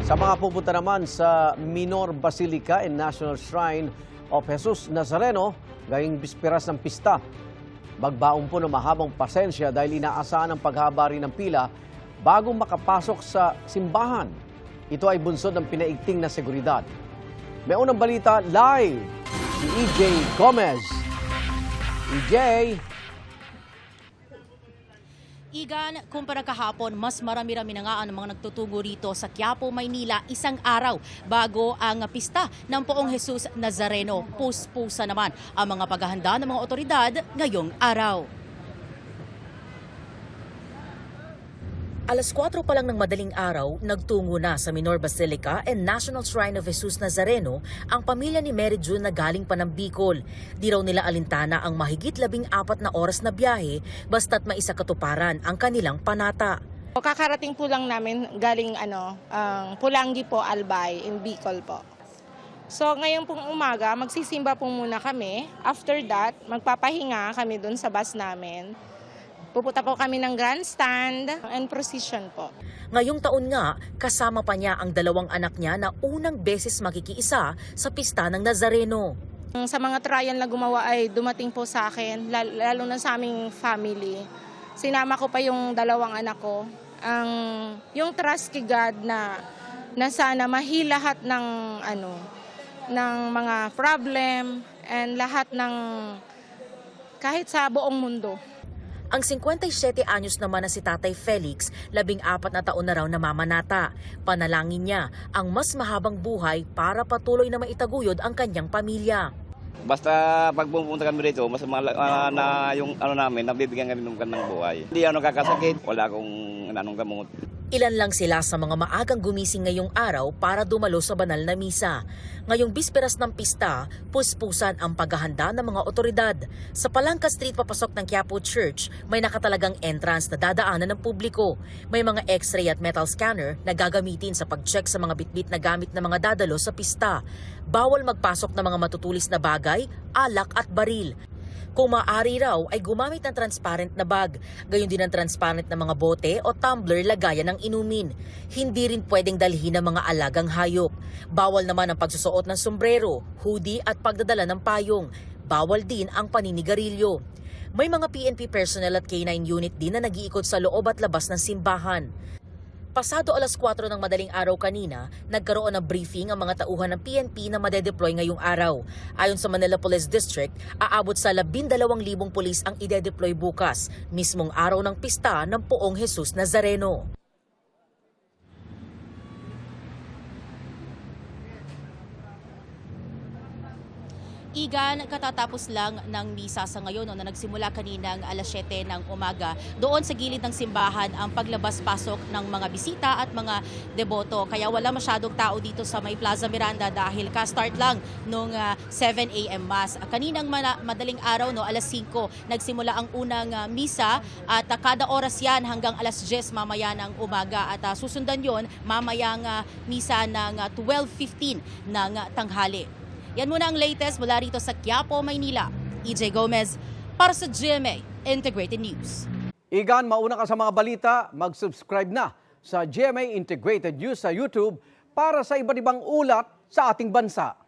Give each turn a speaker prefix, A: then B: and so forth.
A: Sa mga pupunta naman sa Minor Basilica and National Shrine of Jesus Nazareno, gayong bisperas ng pista, magbaon po ng mahabang pasensya dahil inaasahan ang paghaba rin ng pila bago makapasok sa simbahan. Ito ay bunsod ng pinaigting na seguridad. May unang balita live si EJ Gomez. EJ.
B: Igan, kumpara kahapon, mas marami-rami na nga ang mga nagtutungo rito sa Quiapo, Maynila, isang araw bago ang pista ng Poong Jesus Nazareno. Puspusa naman ang mga paghahanda ng mga otoridad ngayong araw.
C: Alas 4 pa lang ng madaling araw, nagtungo na sa Minor Basilica and National Shrine of Jesus Nazareno ang pamilya ni Mary June na galing pa ng Bicol. Di raw nila alintana ang mahigit 14 na oras na biyahe basta't maisakatuparan ang kanilang panata.
D: Kakarating po lang namin galing Pulangi po, Albay, in Bicol po. So ngayon pong umaga, magsisimba po muna kami. After that, magpapahinga kami dun sa bus namin. Pupunta po kami ng grandstand and procession po.
C: Ngayong taon nga, kasama pa niya ang dalawang anak niya na unang beses makikiisa sa pista ng Nazareno.
D: Sa mga trial na gumawa ay dumating po sa akin, lalo na sa aming family. Sinama ko pa yung dalawang anak ko. Yung trust kay God na sana mahilahat ng mga problem and lahat ng kahit sa buong mundo.
C: Ang 57 anyos naman na si Tatay Felix, 14 na taon na raw namamanata. Panalangin niya ang mas mahabang buhay para patuloy na maitaguyod ang kanyang pamilya.
E: Basta pag pumunta kami rito, mas na yung namin, nabibigyan kami ng magandang buhay. Hindi kakasakit, wala akong anong gamot.
C: Ilan lang sila sa mga maagang gumising ngayong araw para dumalo sa banal na misa. Ngayong bisperas ng pista, puspusan ang paghahanda ng mga otoridad. Sa Palangka Street papasok ng Quiapo Church, may nakatalagang entrance na dadaanan ng publiko. May mga x-ray at metal scanner na gagamitin sa pag-check sa mga bitbit na gamit ng mga dadalo sa pista. Bawal magpasok ng mga matutulis na bagay, alak at baril. Kung maaari raw ay gumamit ng transparent na bag, gayon din ang transparent na mga bote o tumbler lagayan ng inumin. Hindi rin pwedeng dalhin ng mga alagang hayop. Bawal naman ang pagsusuot ng sombrero, hoodie at pagdadala ng payong. Bawal din ang paninigarilyo. May mga PNP personnel at K9 unit din na nag-iikot sa loob at labas ng simbahan. Pasado alas 4 ng madaling araw kanina, nagkaroon ng briefing ang mga tauhan ng PNP na madedeploy ngayong araw. Ayon sa Manila Police District, aabot sa 12,000 pulis ang idedeploy bukas, mismong araw ng pista ng Poong Jesus Nazareno.
B: Igan, katatapos lang ng misa sa ngayon na nagsimula kaninang alas 7 ng umaga. Doon sa gilid ng simbahan ang paglabas-pasok ng mga bisita at mga deboto. Kaya wala masyadong tao dito sa may Plaza Miranda dahil ka-start lang nung 7 a.m. Mass. Kaninang madaling araw, alas 5, nagsimula ang unang misa at kada oras yan hanggang alas 10 mamaya ng umaga. At susundan yon mamayang misa ng 12:15 ng tanghali. Yan muna ang latest mula rito sa Quiapo, Maynila. EJ Gomez para sa GMA Integrated News.
A: Igan, mauna ka sa mga balita, mag-subscribe na sa GMA Integrated News sa YouTube para sa iba't ibang ulat sa ating bansa.